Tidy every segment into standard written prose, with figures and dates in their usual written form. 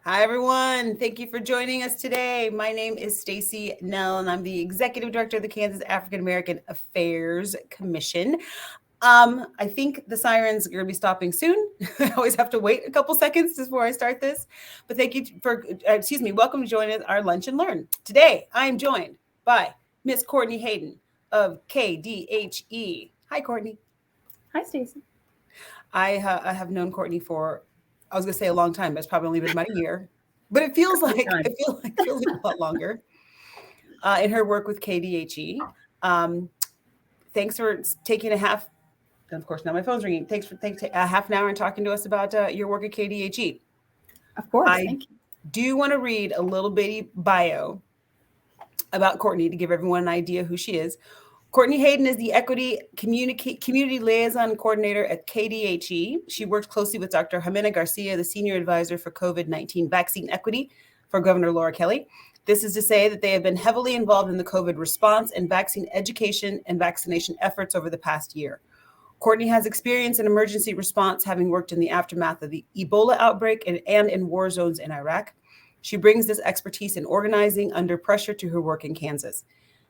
Hi, everyone. Thank you for joining us today. My name is Stacy Nell, and I'm the Executive Director of the Kansas African American Affairs Commission. I think the sirens are going to be stopping soon. I always have to wait a couple seconds before I start this. But thank you for, welcome to join our Lunch and Learn. Today, I am joined by Miss Courtney Hayden of KDHE. Hi, Courtney. Hi, Stacy. I have known Courtney for, I was going to say a long time, but it's probably only been about a year. But it feels like a lot longer in her work with KDHE. Thanks for taking a half. And of course, now my phone's ringing. Thanks for a half an hour and talking to us about your work at KDHE. Of course, thank you. Do want to read a little bitty bio about Courtney to give everyone an idea who she is. Courtney Hayden is the Equity Community Liaison Coordinator at KDHE. She works closely with Dr. Jimena Garcia, the Senior Advisor for COVID-19 Vaccine Equity for Governor Laura Kelly. This is to say that they have been heavily involved in the COVID response and vaccine education and vaccination efforts over the past year. Courtney has experience in emergency response, having worked in the aftermath of the Ebola outbreak and in war zones in Iraq. She brings this expertise in organizing under pressure to her work in Kansas.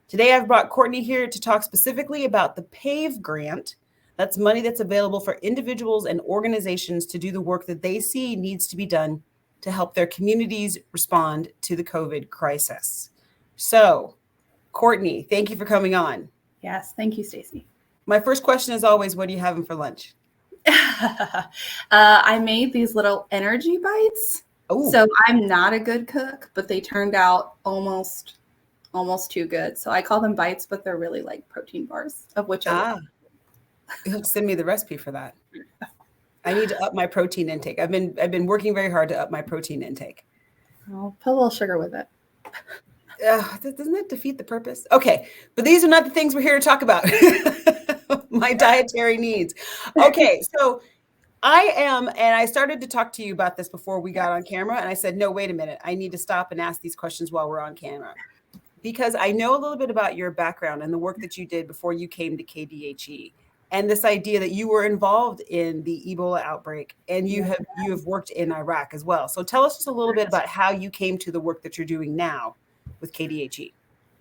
Today, I've brought Courtney here to talk specifically about the PAVE grant. That's money that's available for individuals and organizations to do the work that they see needs to be done to help their communities respond to the COVID crisis. So, Courtney, thank you for coming on. Yes, thank you, Stacy. My first question is always, what are you having for lunch? I made these little energy bites. Ooh. So I'm not a good cook, but they turned out almost too good. So I call them bites, but they're really like protein bars, of which You'll send me the recipe for that. I need to up my protein intake. I've been working very hard to up my protein intake. I'll put a little sugar with it. Doesn't that defeat the purpose? Okay, but these are not the things we're here to talk about. My dietary needs. Okay, so I started to talk to you about this before we got on camera, and I said, no, wait a minute. I need to stop and ask these questions while we're on camera. Because I know a little bit about your background and the work that you did before you came to KDHE, and this idea that you were involved in the Ebola outbreak, and you have worked in Iraq as well. So tell us just a little bit about how you came to the work that you're doing now with KDHE.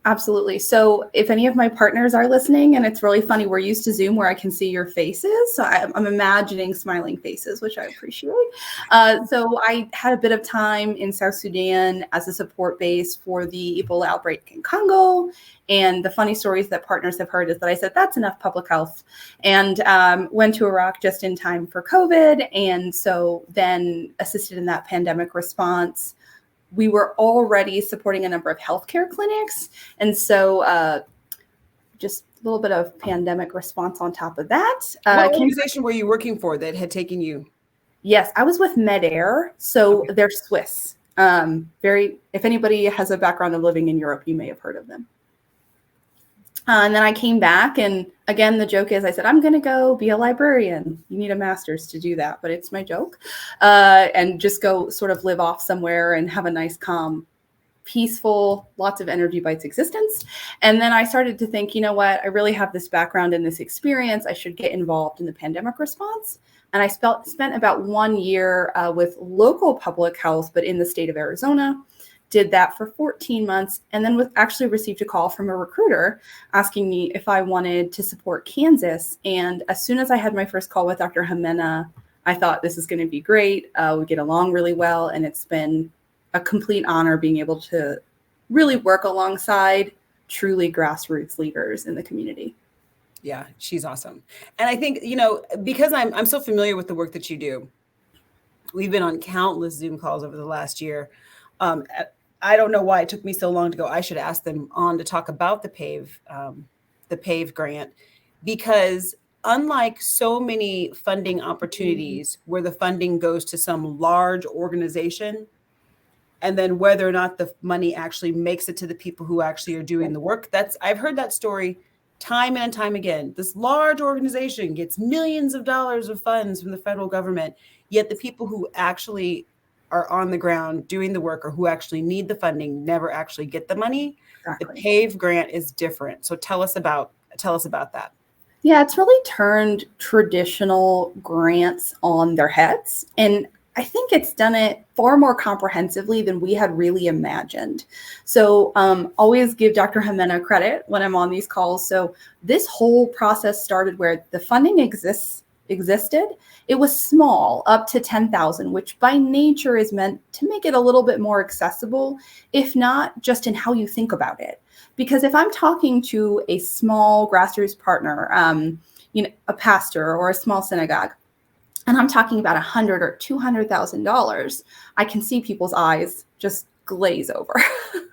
Absolutely. So if any of my partners are listening, and it's really funny, we're used to Zoom where I can see your faces. So I'm imagining smiling faces, which I appreciate. So I had a bit of time in South Sudan as a support base for the Ebola outbreak in Congo. And the funny stories that partners have heard is that I said, that's enough public health, and went to Iraq just in time for COVID. And so then assisted in that pandemic response. We were already supporting a number of healthcare clinics. And so just a little bit of pandemic response on top of that. What organization were you working for that had taken you? Yes, I was with MedAir. So okay. They're Swiss. If anybody has a background of living in Europe, you may have heard of them. And then I came back, and again, the joke is I said, I'm going to go be a librarian. You need a master's to do that, but it's my joke. And just go sort of live off somewhere and have a nice, calm, peaceful, lots of energy bites existence. And then I started to think, you know what, I really have this background and this experience. I should get involved in the pandemic response. And I spent about 1 year with local public health, but in the state of Arizona. Did that for 14 months, and then actually received a call from a recruiter asking me if I wanted to support Kansas. And as soon as I had my first call with Dr. Jimena, I thought this is going to be great. We get along really well, and it's been a complete honor being able to really work alongside truly grassroots leaders in the community. Yeah, she's awesome. And I think, because I'm so familiar with the work that you do, we've been on countless Zoom calls over the last year. I don't know why it took me so long to go. I should ask them on to talk about the PAVE grant, because unlike so many funding opportunities where the funding goes to some large organization, and then whether or not the money actually makes it to the people who actually are doing the work, I've heard that story time and time again. This large organization gets millions of dollars of funds from the federal government, yet the people who actually are on the ground doing the work or who actually need the funding never actually get the money. Exactly. The PAVE grant is different. So tell us about that. Yeah, it's really turned traditional grants on their heads. And I think it's done it far more comprehensively than we had really imagined. So always give Dr. Jimena credit when I'm on these calls. So this whole process started where the funding existed. It was small, up to 10,000, which by nature is meant to make it a little bit more accessible, if not just in how you think about it. Because if I'm talking to a small grassroots partner, a pastor or a small synagogue, and I'm talking about $100,000 or $200,000, I can see people's eyes just glaze over.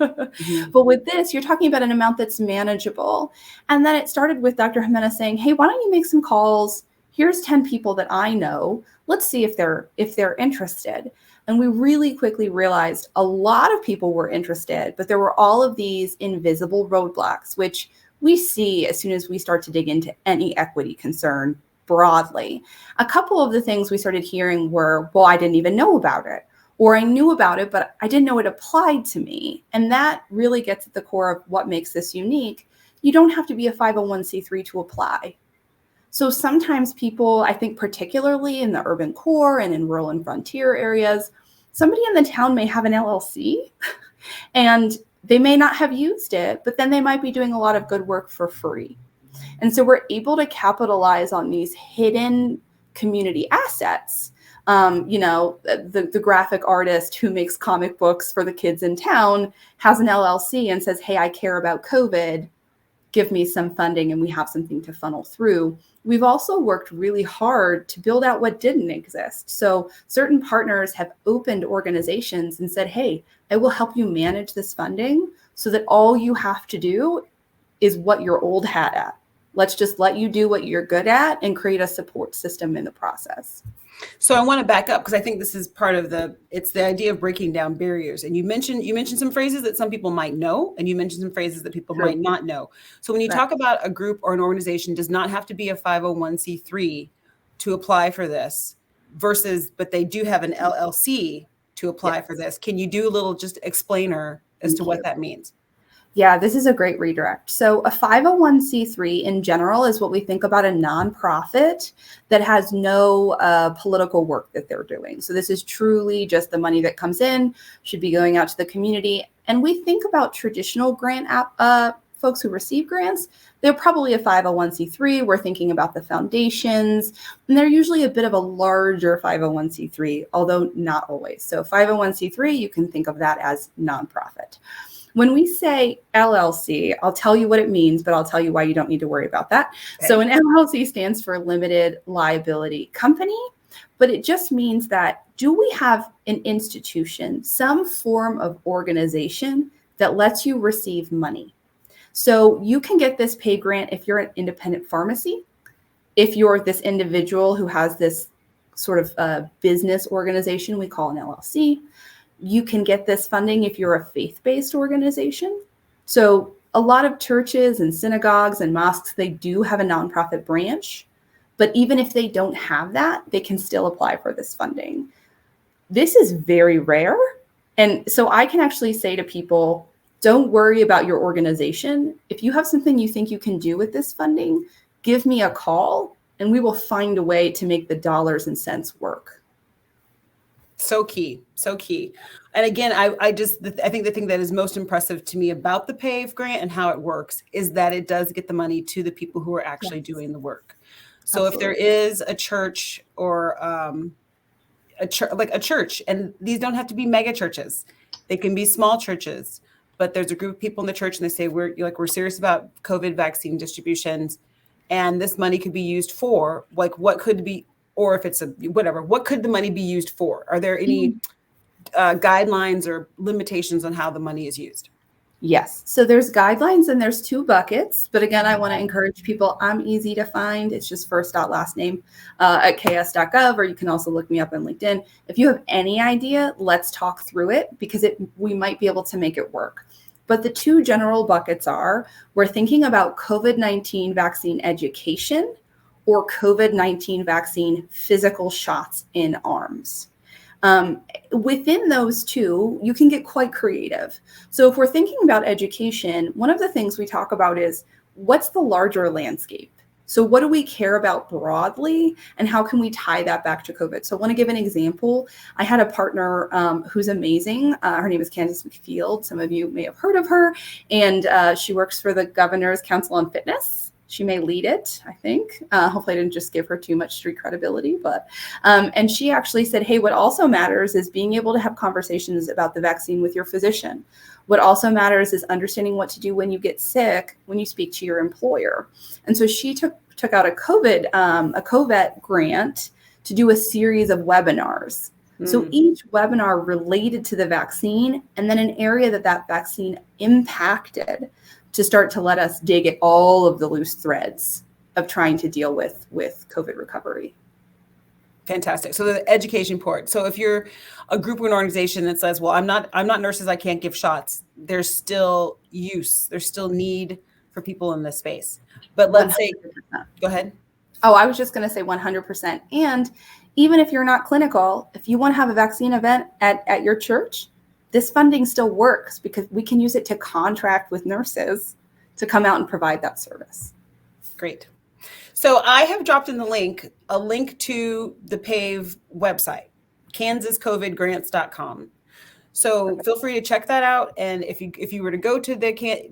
Mm-hmm. But with this, you're talking about an amount that's manageable. And then it started with Dr. Jimena saying, hey, why don't you make some calls? Here's 10 people that I know. Let's see if they're interested. And we really quickly realized a lot of people were interested, but there were all of these invisible roadblocks, which we see as soon as we start to dig into any equity concern broadly. A couple of the things we started hearing were, well, I didn't even know about it, or I knew about it, but I didn't know it applied to me. And that really gets at the core of what makes this unique. You don't have to be a 501c3 to apply. So sometimes people, I think particularly in the urban core and in rural and frontier areas, somebody in the town may have an LLC and they may not have used it, but then they might be doing a lot of good work for free. And so we're able to capitalize on these hidden community assets. The graphic artist who makes comic books for the kids in town has an LLC and says, hey, I care about COVID. Give me some funding, and we have something to funnel through. We've also worked really hard to build out what didn't exist. So certain partners have opened organizations and said, hey, I will help you manage this funding so that all you have to do is what you're old hat at. Let's just let you do what you're good at and create a support system in the process. So I want to back up because I think this is part of it's the idea of breaking down barriers. And you mentioned some phrases that some people might know, and you mentioned some phrases that people might not know. So when you talk about a group or an organization does not have to be a 501c3 to apply for this but they do have an LLC to apply for this. Can you do a little just explainer as to what that means? Yeah, this is a great redirect. So a 501c3 in general is what we think about a nonprofit that has no political work that they're doing. So this is truly just the money that comes in, should be going out to the community. And we think about traditional grant folks who receive grants, they're probably a 501c3. We're thinking about the foundations, and they're usually a bit of a larger 501c3, although not always. So 501c3, you can think of that as nonprofit. When we say LLC, I'll tell you what it means, but I'll tell you why you don't need to worry about that. Okay. So an LLC stands for limited liability company, but it just means that do we have an institution, some form of organization that lets you receive money? So you can get this PAVE grant if you're an independent pharmacy, if you're this individual who has this sort of business organization we call an LLC. You can get this funding if you're a faith-based organization. So a lot of churches and synagogues and mosques, they do have a nonprofit branch, but even if they don't have that, they can still apply for this funding. This is very rare. And so I can actually say to people, don't worry about your organization. If you have something you think you can do with this funding, give me a call and we will find a way to make the dollars and cents work. So key. And again, I think the thing that is most impressive to me about the PAVE grant and how it works is that it does get the money to the people who are actually doing the work. So Absolutely. If there is a church or a church, and these don't have to be mega churches, they can be small churches, but there's a group of people in the church and they say, we're serious about COVID vaccine distributions. And this money could be used for what could be, or if it's what could the money be used for? Are there any guidelines or limitations on how the money is used? Yes. So there's guidelines and there's 2 buckets. But again, I want to encourage people, I'm easy to find. It's just first dot last name at KS.gov, or you can also look me up on LinkedIn. If you have any idea, let's talk through it because we might be able to make it work. But the 2 general buckets are, we're thinking about COVID-19 vaccine education or COVID-19 vaccine physical shots in arms. Within those 2, you can get quite creative. So if we're thinking about education, one of the things we talk about is what's the larger landscape? So what do we care about broadly, and how can we tie that back to COVID? So I want to give an example. I had a partner who's amazing. Her name is Candace McField. Some of you may have heard of her. And she works for the Governor's Council on Fitness. She may lead it, I think. Hopefully I didn't just give her too much street credibility, but, and she actually said, hey, what also matters is being able to have conversations about the vaccine with your physician. What also matters is understanding what to do when you get sick, when you speak to your employer. And so she took out a COVID grant to do a series of webinars. So each webinar related to the vaccine, and then an area that vaccine impacted, to start to let us dig at all of the loose threads of trying to deal with COVID recovery. Fantastic. So the education part. So if you're a group or an organization that says, well, I'm not nurses, I can't give shots, there's still use, there's still need for people in this space. But let's 100%. Say, go ahead. Oh, I was just going to say 100%. And even if you're not clinical, if you want to have a vaccine event at your church, this funding still works because we can use it to contract with nurses to come out and provide that service. Great. So I have dropped in a link to the PAVE website, kansascovidgrants.com. So feel free to check that out. And if you were to go to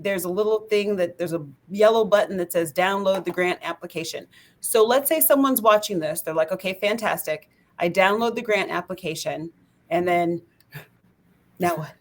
there's a little thing there's a yellow button that says download the grant application. So let's say someone's watching this. They're like, okay, fantastic. I download the grant application, and then now what?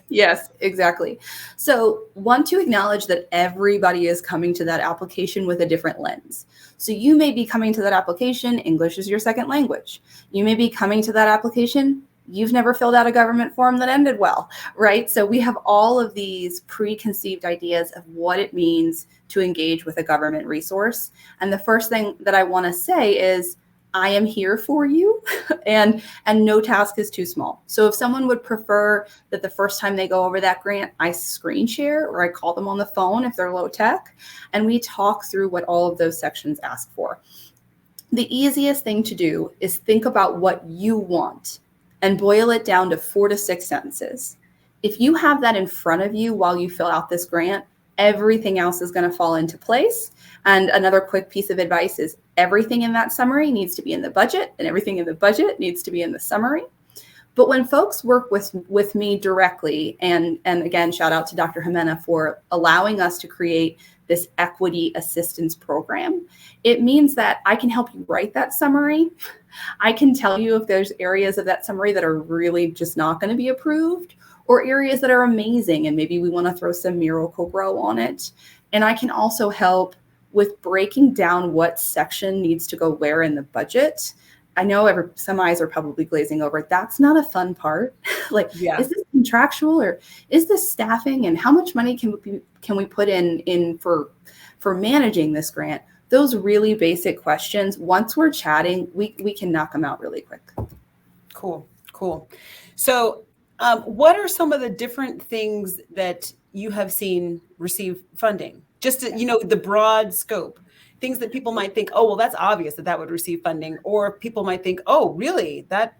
Yes, exactly. So want to acknowledge that everybody is coming to that application with a different lens. So you may be coming to that application, English is your second language. You may be coming to that application, you've never filled out a government form that ended well, right? So we have all of these preconceived ideas of what it means to engage with a government resource. And the first thing that I want to say is, I am here for you, and no task is too small. So if someone would prefer that the first time they go over that grant, I screen share or I call them on the phone if they're low tech, and we talk through what all of those sections ask for. The easiest thing to do is think about what you want and boil it down to 4 to 6 sentences. If you have that in front of you while you fill out this grant, everything else is going to fall into place. And another quick piece of advice is everything in that summary needs to be in the budget, and everything in the budget needs to be in the summary. But when folks work with me directly, and again, shout out to Dr. Jimena for allowing us to create this equity assistance program, it means that I can help you write that summary. I can tell you if there's areas of that summary that are really just not going to be approved, or areas that are amazing and maybe we want to throw some Miracle-Gro on it. And I can also help with breaking down what section needs to go where in the budget. I know some eyes are probably glazing over. That's not a fun part. Is this contractual, or is this staffing, and how much money can we put in for managing this grant? Those really basic questions, once we're chatting, we can knock them out really quick. Cool. So what are some of the different things that you have seen receive funding? Just to, the broad scope, things that people might think, oh, well, that's obvious that would receive funding. Or people might think, oh, really? That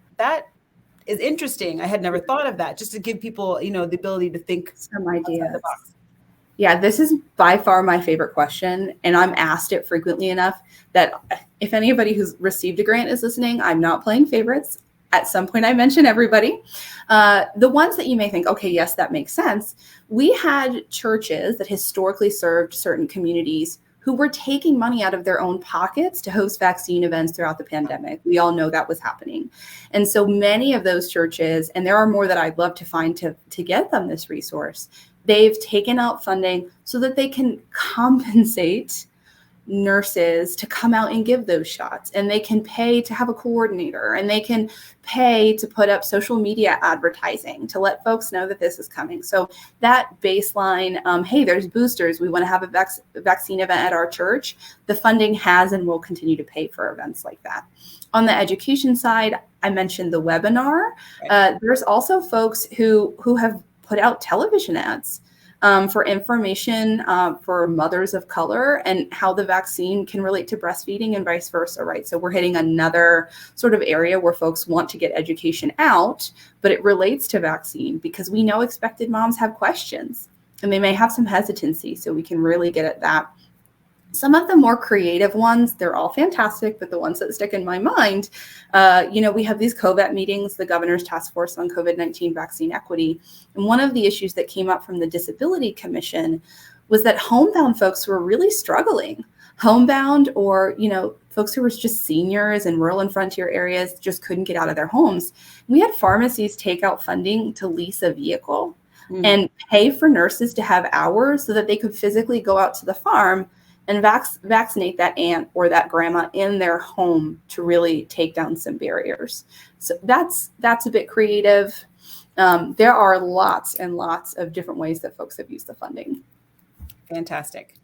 is interesting. I had never thought of that. Just to give people, the ability to think some ideas. Outside the box. Yeah, this is by far my favorite question. And I'm asked it frequently enough that if anybody who's received a grant is listening, I'm not playing favorites. At some point, I mention everybody. The ones that you may think, okay, yes, that makes sense. We had churches that historically served certain communities who were taking money out of their own pockets to host vaccine events throughout the pandemic. We all know that was happening. And so many of those churches, and there are more that I'd love to find to get them this resource, they've taken out funding so that they can compensate nurses to come out and give those shots, and they can pay to have a coordinator, and they can pay to put up social media advertising to let folks know that this is coming. So that baseline, hey, there's boosters, we want to have a vaccine event at our church, the funding has and will continue to pay for events like that. On the education side, I mentioned the webinar. Right. There's also folks who have put out television ads for information for mothers of color and how the vaccine can relate to breastfeeding and vice versa, right? So we're hitting another sort of area where folks want to get education out, but it relates to vaccine because we know expected moms have questions and they may have some hesitancy, so we can really get at that. Some of the more creative ones, they're all fantastic, but the ones that stick in my mind, we have these COVAT meetings, the Governor's Task Force on COVID-19 Vaccine Equity. And one of the issues that came up from the Disability Commission was that homebound folks were really struggling. Homebound, or, folks who were just seniors in rural and frontier areas just couldn't get out of their homes. We had pharmacies take out funding to lease a vehicle and pay for nurses to have hours so that they could physically go out to the farm and vaccinate that aunt or that grandma in their home to really take down some barriers. So that's a bit creative. There are lots and lots of different ways that folks have used the funding. Fantastic.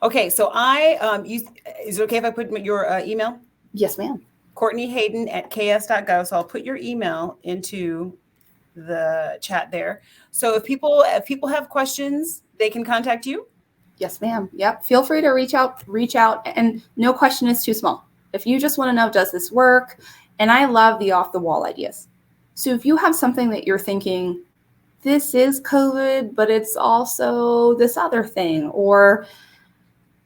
Okay, so is it okay if I put your email? Yes, ma'am. Courtney Hayden at ks.gov. So I'll put your email into the chat there. So if people have questions, they can contact you. Yes, ma'am. Yep. Feel free to reach out, and no question is too small. If you just want to know, does this work? And I love the off the wall ideas. So if you have something that you're thinking, this is COVID, but it's also this other thing, or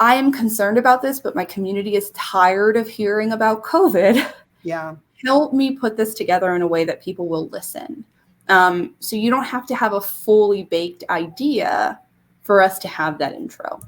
I am concerned about this, but my community is tired of hearing about COVID. Yeah. Help me put this together in a way that people will listen. So you don't have to have a fully baked idea for us to have that intro.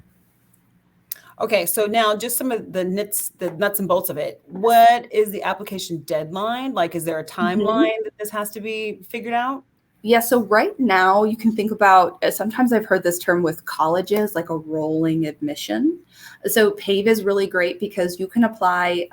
Okay, so now just some of the nuts and bolts of it. What is the application deadline? Like, is there a timeline that this has to be figured out? Yeah, so right now you can think about, sometimes I've heard this term with colleges, like a rolling admission. So PAVE is really great because you can apply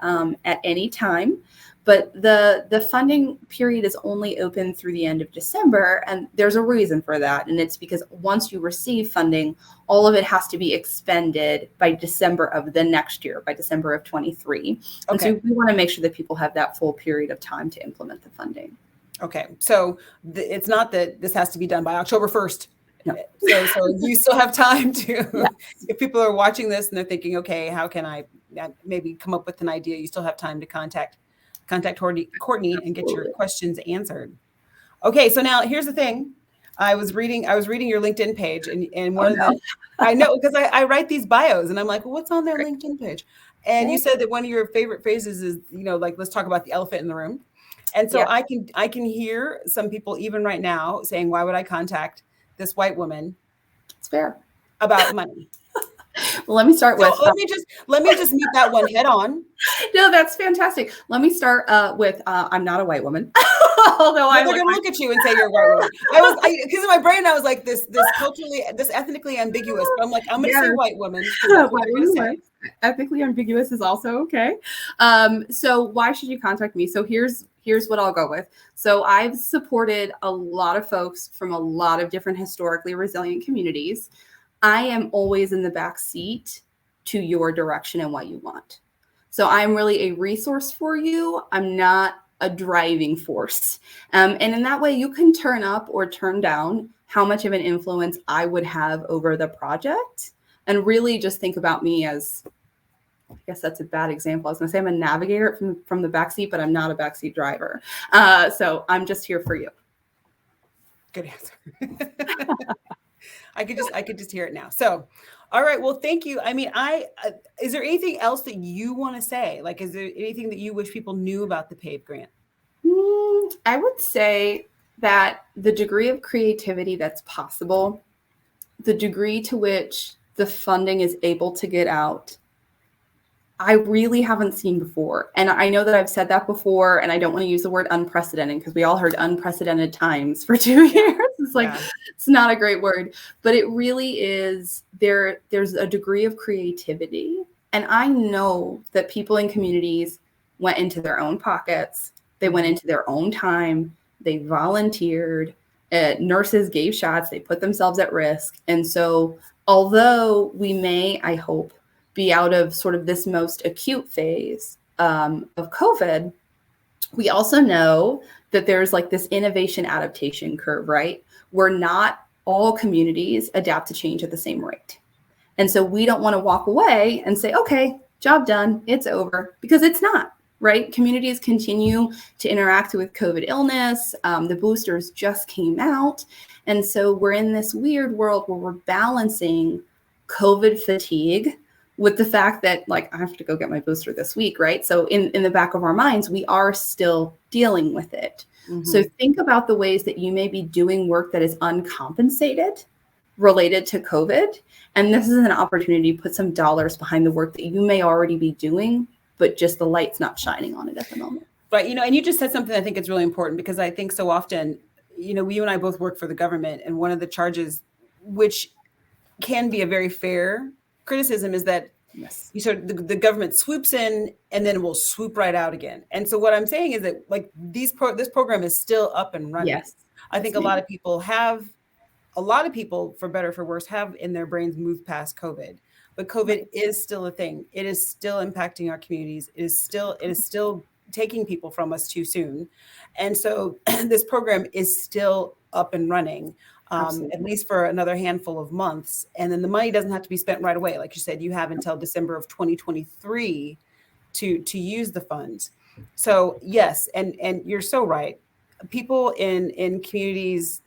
at any time. But the funding period is only open through the end of December, and there's a reason for that. And it's because once you receive funding, all of it has to be expended by December of the next year, by December of 23. And so we want to make sure that people have that full period of time to implement the funding. Okay, so it's not that this has to be done by October 1st. No. So you still have time to, if people are watching this and they're thinking, okay, how can I maybe come up with an idea? You still have time to contact Courtney and get your questions answered. Okay, so now here's the thing. I was reading your LinkedIn page, and one of the, I know, because I write these bios and I'm like, well, what's on their LinkedIn page? And you said that one of your favorite phrases is, like, let's talk about the elephant in the room. And so I can hear some people even right now saying, why would I contact this white woman? It's fair. About money. Well, let me start with. Let me just meet that one head on. No, that's fantastic. Let me start with I'm not a white woman. Although they're going to look at you and say you're a white woman. Because in my brain I was like this ethnically ambiguous. But I'm like, I'm going to say white woman. Ethnically ambiguous is also okay. So why should you contact me? So here's what I'll go with. So I've supported a lot of folks from a lot of different historically resilient communities. I am always in the back seat to your direction and what you want. So I'm really a resource for you. I'm not a driving force. And in that way, you can turn up or turn down how much of an influence I would have over the project, and really just think about me as, I guess that's a bad example. I was going to say I'm a navigator from the backseat, but I'm not a backseat driver. So I'm just here for you. Good answer. I could just hear it now. So, all right. Well, thank you. I mean, is there anything else that you want to say? Like, is there anything that you wish people knew about the PAVE grant? I would say that the degree of creativity that's possible, the degree to which the funding is able to get out, I really haven't seen before. And I know that I've said that before, and I don't want to use the word unprecedented because we all heard unprecedented times for 2 years. It's like, It's not a great word, but it really is. There's a degree of creativity. And I know that people in communities went into their own pockets. They went into their own time. They volunteered. Nurses gave shots. They put themselves at risk. And so although we may, I hope, be out of sort of this most acute phase of COVID, we also know that there's like this innovation adaptation curve, right? Where not all communities adapt to change at the same rate. And so we don't want to walk away and say, okay, job done, it's over, because it's not, right? Communities continue to interact with COVID illness. The boosters just came out. And so we're in this weird world where we're balancing COVID fatigue with the fact that like I have to go get my booster this week, right? So in the back of our minds, we are still dealing with it. Mm-hmm. So think about the ways that you may be doing work that is uncompensated related to COVID. And this is an opportunity to put some dollars behind the work that you may already be doing, but just the light's not shining on it at the moment. Right. And you just said something I think is really important, because I think so often, you and I both work for the government, and one of the charges, which can be a very fair criticism, is that you sort of the government swoops in and then will swoop right out again. And so what I'm saying is that like this program is still up and running. Yes. I think a lot of people, for better or for worse, have in their brains moved past COVID, but COVID is still a thing. It is still impacting our communities. It is still taking people from us too soon. And so this program is still up and running. At least for another handful of months. And then the money doesn't have to be spent right away. Like you said, you have until December of 2023 to use the funds. So yes, and you're so right. People in communities,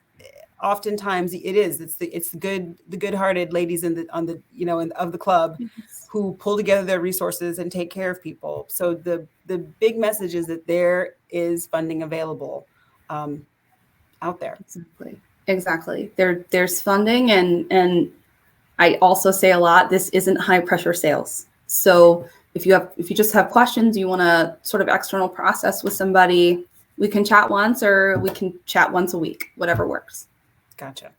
oftentimes it's the good-hearted ladies of the club who pull together their resources and take care of people. So the big message is that there is funding available out there. Exactly. There's funding, and I also say a lot, this isn't high pressure sales. So if you just have questions, you want to sort of external process with somebody, we can chat once, or we can chat once a week, whatever works. Gotcha.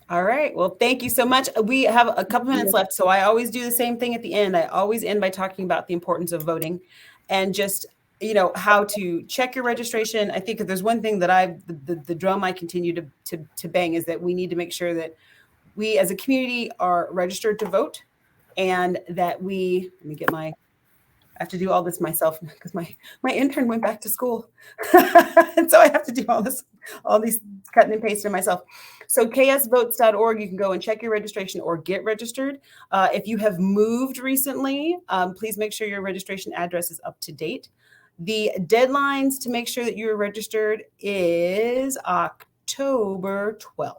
All right. Well, thank you so much. We have a couple minutes left, so I always do the same thing at the end. I always end by talking about the importance of voting and just how to check your registration. I think if there's one thing that the drum I continue to bang is that we need to make sure that we as a community are registered to vote, and that I have to do all this myself because my intern went back to school. And so I have to do all these cutting and pasting myself. So ksvotes.org, you can go and check your registration or get registered. If you have moved recently, please make sure your registration address is up to date. The deadlines to make sure that you're registered is October 12th.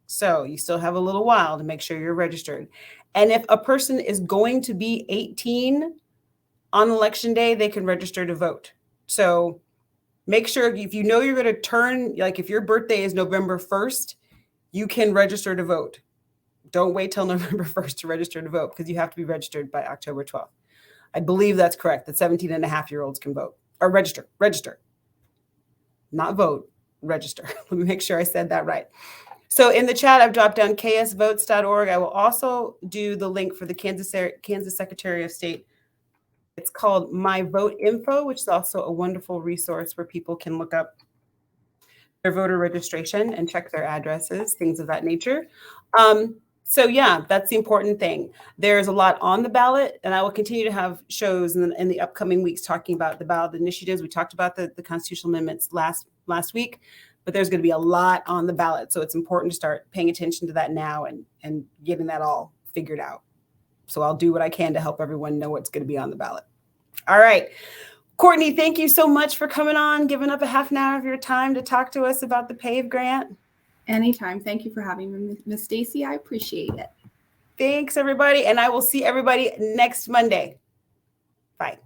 So you still have a little while to make sure you're registered. And if a person is going to be 18 on election day, they can register to vote. So make sure if you're going to turn, like if your birthday is November 1st, you can register to vote. Don't wait till November 1st to register to vote, because you have to be registered by October 12th. I believe that's correct, that 17 and a half year olds can vote or register, not vote, register. Let me make sure I said that right. So in the chat, I've dropped down ksvotes.org. I will also do the link for the Kansas Secretary of State. It's called My Vote Info, which is also a wonderful resource where people can look up their voter registration and check their addresses, things of that nature. So yeah, that's the important thing. There's a lot on the ballot, and I will continue to have shows in the upcoming weeks talking about the ballot initiatives. We talked about the constitutional amendments last week, but there's going to be a lot on the ballot. So it's important to start paying attention to that now and getting that all figured out. So I'll do what I can to help everyone know what's going to be on the ballot. All right. Courtney, thank you so much for coming on, giving up a half an hour of your time to talk to us about the PAVE grant. Anytime. Thank you for having me, Ms. Stacy. I appreciate it. Thanks, everybody. And I will see everybody next Monday. Bye.